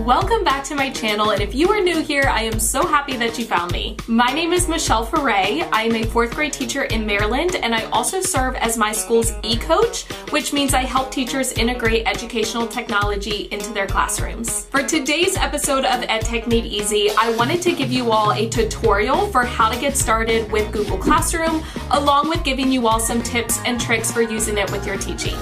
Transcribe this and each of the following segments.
Welcome back to my channel, and if you are new here, I am so happy that you found me. My name is Michelle Ferre. I am a 4th grade teacher in Maryland, and I also serve as my school's e-coach, which means I help teachers integrate educational technology into their classrooms. For today's episode of EdTech Made Easy, I wanted to give you all a tutorial for how to get started with Google Classroom, along with giving you all some tips and tricks for using it with your teaching.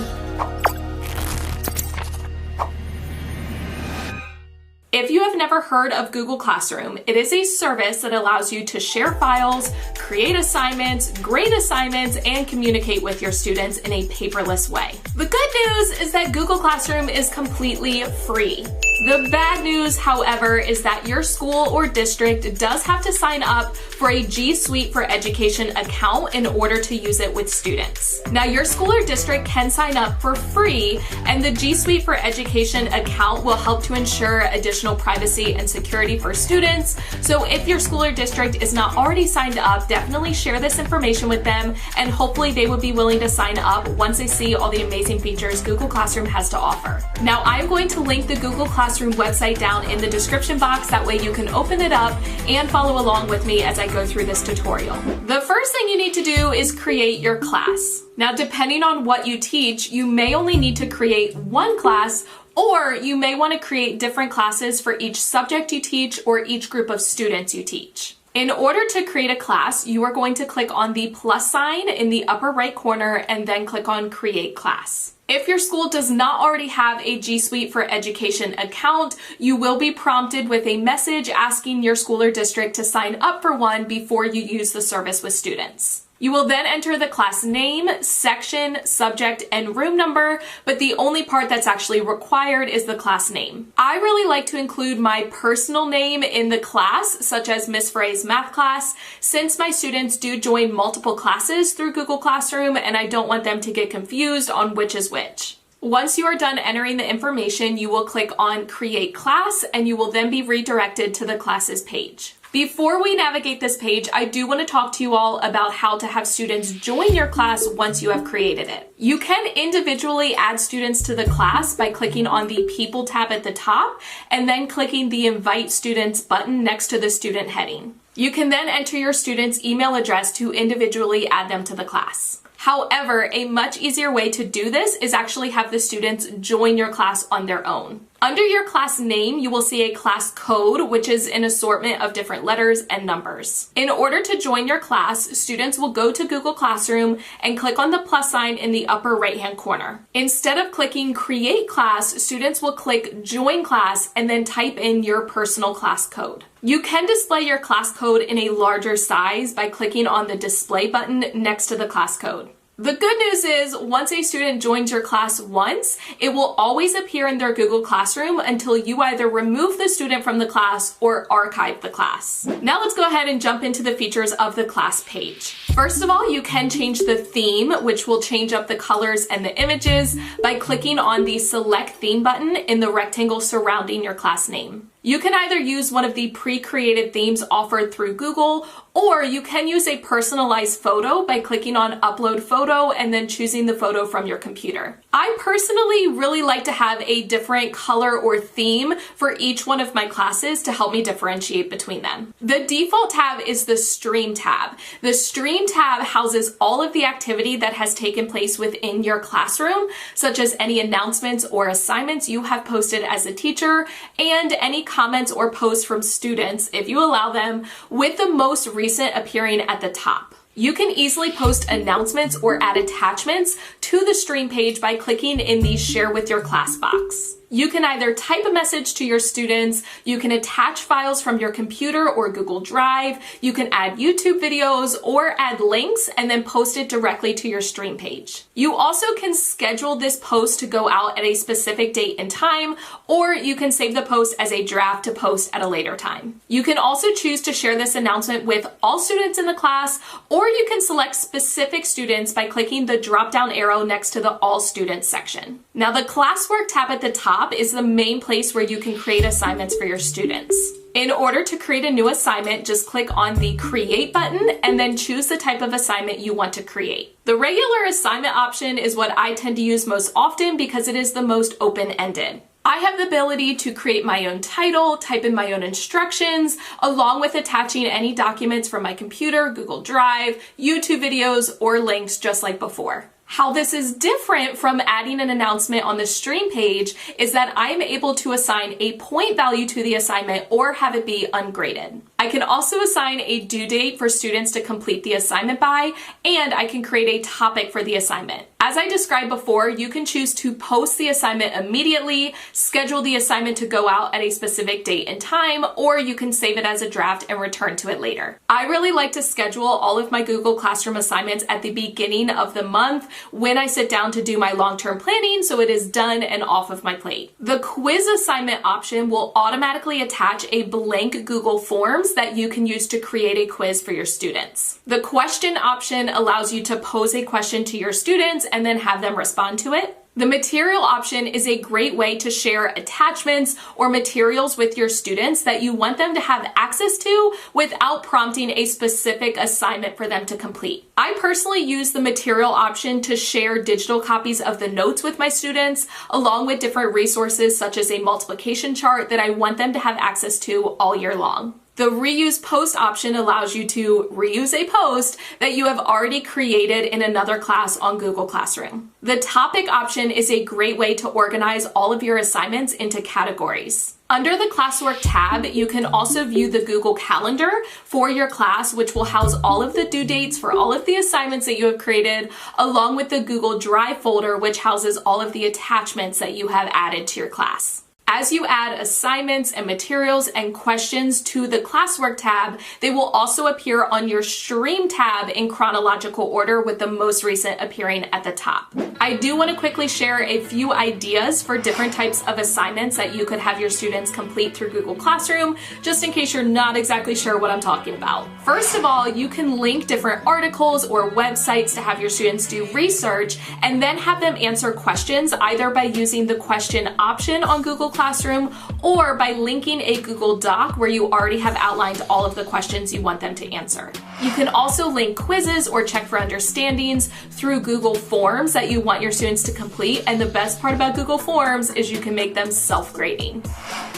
If you have never heard of Google Classroom, it is a service that allows you to share files, create assignments, grade assignments, and communicate with your students in a paperless way. The good news is that Google Classroom is completely free. The bad news, however, is that your school or district does have to sign up for a G Suite for Education account in order to use it with students. Now, your school or district can sign up for free, and the G Suite for Education account will help to ensure additional privacy and security for students. So if your school or district is not already signed up, definitely share this information with them, and hopefully they will be willing to sign up once they see all the amazing features Google Classroom has to offer. Now, I'm going to link the Google Classroom website down in the description box. That way you can open it up and follow along with me as I go through this tutorial. The first thing you need to do is create your class. Now, depending on what you teach, you may only need to create one class, or you may want to create different classes for each subject you teach or each group of students you teach. In order to create a class, you are going to click on the plus sign in the upper right corner and then click on Create Class. If your school does not already have a G Suite for Education account, you will be prompted with a message asking your school or district to sign up for one before you use the service with students. You will then enter the class name, section, subject, and room number, but the only part that's actually required is the class name. I really like to include my personal name in the class, such as Miss Ferre's math class, since my students do join multiple classes through Google Classroom, and I don't want them to get confused on which is which. Once you are done entering the information, you will click on Create Class, and you will then be redirected to the classes page. Before we navigate this page, I do want to talk to you all about how to have students join your class once you have created it. You can individually add students to the class by clicking on the People tab at the top and then clicking the Invite Students button next to the student heading. You can then enter your student's email address to individually add them to the class. However, a much easier way to do this is actually have the students join your class on their own. Under your class name, you will see a class code, which is an assortment of different letters and numbers. In order to join your class, students will go to Google Classroom and click on the plus sign in the upper right-hand corner. Instead of clicking Create Class, students will click Join Class and then type in your personal class code. You can display your class code in a larger size by clicking on the Display button next to the class code. The good news is, once a student joins your class once, it will always appear in their Google Classroom until you either remove the student from the class or archive the class. Now let's go ahead and jump into the features of the class page. First of all, you can change the theme, which will change up the colors and the images by clicking on the Select Theme button in the rectangle surrounding your class name. You can either use one of the pre-created themes offered through Google, or you can use a personalized photo by clicking on Upload Photo and then choosing the photo from your computer. I personally really like to have a different color or theme for each one of my classes to help me differentiate between them. The default tab is the Stream tab. The Stream tab houses all of the activity that has taken place within your classroom, such as any announcements or assignments you have posted as a teacher, and any comments or posts from students, if you allow them, with the most recent appearing at the top. You can easily post announcements or add attachments to the stream page by clicking in the Share with Your Class box. You can either type a message to your students, you can attach files from your computer or Google Drive, you can add YouTube videos or add links and then post it directly to your stream page. You also can schedule this post to go out at a specific date and time, or you can save the post as a draft to post at a later time. You can also choose to share this announcement with all students in the class, or you can select specific students by clicking the drop-down arrow next to the All Students section. Now, the Classwork tab at the top is the main place where you can create assignments for your students. In order to create a new assignment, just click on the Create button and then choose the type of assignment you want to create. The regular assignment option is what I tend to use most often because it is the most open-ended. I have the ability to create my own title, type in my own instructions, along with attaching any documents from my computer, Google Drive, YouTube videos, or links just like before. How this is different from adding an announcement on the stream page is that I am able to assign a point value to the assignment or have it be ungraded. I can also assign a due date for students to complete the assignment by, and I can create a topic for the assignment. As I described before, you can choose to post the assignment immediately, schedule the assignment to go out at a specific date and time, or you can save it as a draft and return to it later. I really like to schedule all of my Google Classroom assignments at the beginning of the month when I sit down to do my long-term planning, so it is done and off of my plate. The quiz assignment option will automatically attach a blank Google Forms that you can use to create a quiz for your students. The question option allows you to pose a question to your students and then have them respond to it. The material option is a great way to share attachments or materials with your students that you want them to have access to without prompting a specific assignment for them to complete. I personally use the material option to share digital copies of the notes with my students, along with different resources such as a multiplication chart that I want them to have access to all year long. The reuse post option allows you to reuse a post that you have already created in another class on Google Classroom. The topic option is a great way to organize all of your assignments into categories. Under the Classwork tab, you can also view the Google Calendar for your class, which will house all of the due dates for all of the assignments that you have created, along with the Google Drive folder, which houses all of the attachments that you have added to your class. As you add assignments and materials and questions to the Classwork tab, they will also appear on your Stream tab in chronological order, with the most recent appearing at the top. I do want to quickly share a few ideas for different types of assignments that you could have your students complete through Google Classroom, just in case you're not exactly sure what I'm talking about. First of all, you can link different articles or websites to have your students do research and then have them answer questions either by using the question option on Google Classroom or by linking a Google Doc where you already have outlined all of the questions you want them to answer. You can also link quizzes or check for understandings through Google Forms that you want your students to complete, and the best part about Google Forms is you can make them self-grading.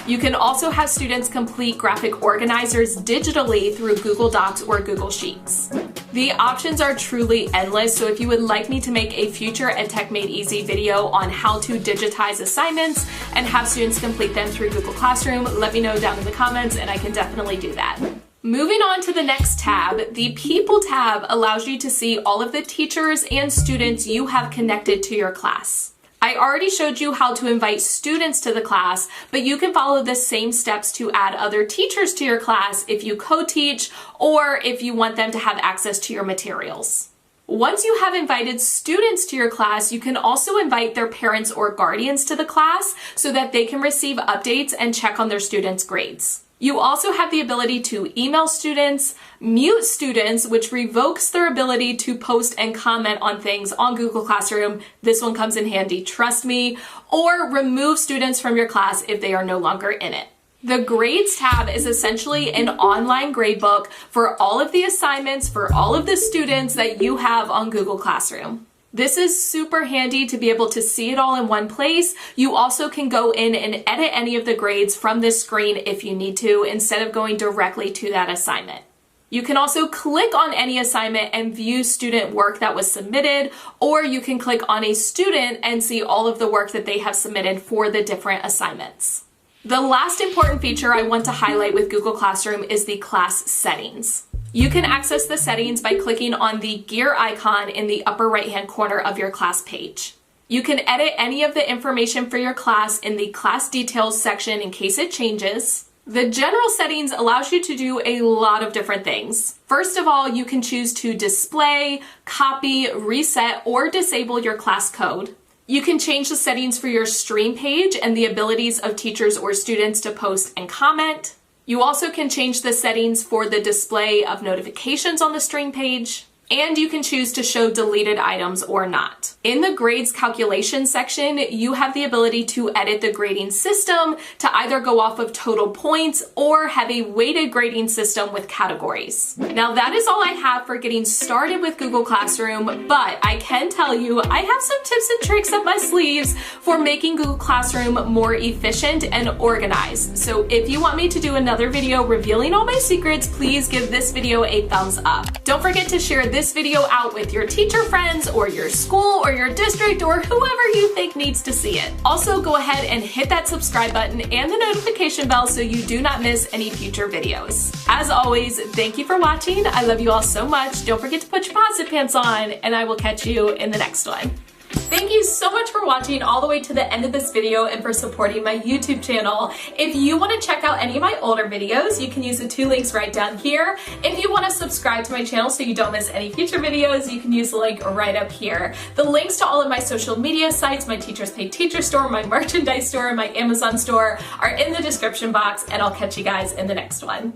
You can also have students complete graphic organizers digitally through Google Docs or Google Sheets. The options are truly endless, so if you would like me to make a future EdTech Made Easy video on how to digitize assignments and have students complete them through Google Classroom, let me know down in the comments and I can definitely do that. Moving on to the next tab, the People tab allows you to see all of the teachers and students you have connected to your class. I already showed you how to invite students to the class, but you can follow the same steps to add other teachers to your class if you co-teach or if you want them to have access to your materials. Once you have invited students to your class, you can also invite their parents or guardians to the class so that they can receive updates and check on their students' grades. You also have the ability to email students, mute students, which revokes their ability to post and comment on things on Google Classroom. This one comes in handy, trust me, or remove students from your class if they are no longer in it. The Grades tab is essentially an online gradebook for all of the assignments for all of the students that you have on Google Classroom. This is super handy to be able to see it all in one place. You also can go in and edit any of the grades from this screen if you need to, instead of going directly to that assignment. You can also click on any assignment and view student work that was submitted, or you can click on a student and see all of the work that they have submitted for the different assignments. The last important feature I want to highlight with Google Classroom is the class settings. You can access the settings by clicking on the gear icon in the upper right-hand corner of your class page. You can edit any of the information for your class in the class details section in case it changes. The general settings allows you to do a lot of different things. First of all, you can choose to display, copy, reset, or disable your class code. You can change the settings for your stream page and the abilities of teachers or students to post and comment. You also can change the settings for the display of notifications on the stream page. and you can choose to show deleted items or not. In the grades calculation section, you have the ability to edit the grading system to either go off of total points or have a weighted grading system with categories. Now that is all I have for getting started with Google Classroom, but I can tell you I have some tips and tricks up my sleeves for making Google Classroom more efficient and organized. So if you want me to do another video revealing all my secrets, please give this video a thumbs up. Don't forget to share this video out with your teacher friends or your school or your district or whoever you think needs to see it. Also, go ahead and hit that subscribe button and the notification bell so you do not miss any future videos. As always, thank you for watching. I love you all so much. Don't forget to put your positive pants on, and I will catch you in the next one. Thank you so much for watching all the way to the end of this video and for supporting my YouTube channel. If you want to check out any of my older videos, you can use the 2 links right down here. If you want to subscribe to my channel so you don't miss any future videos, you can use the link right up here. The links to all of my social media sites, my Teachers Pay Teacher store, my merchandise store, and my Amazon store are in the description box, and I'll catch you guys in the next one.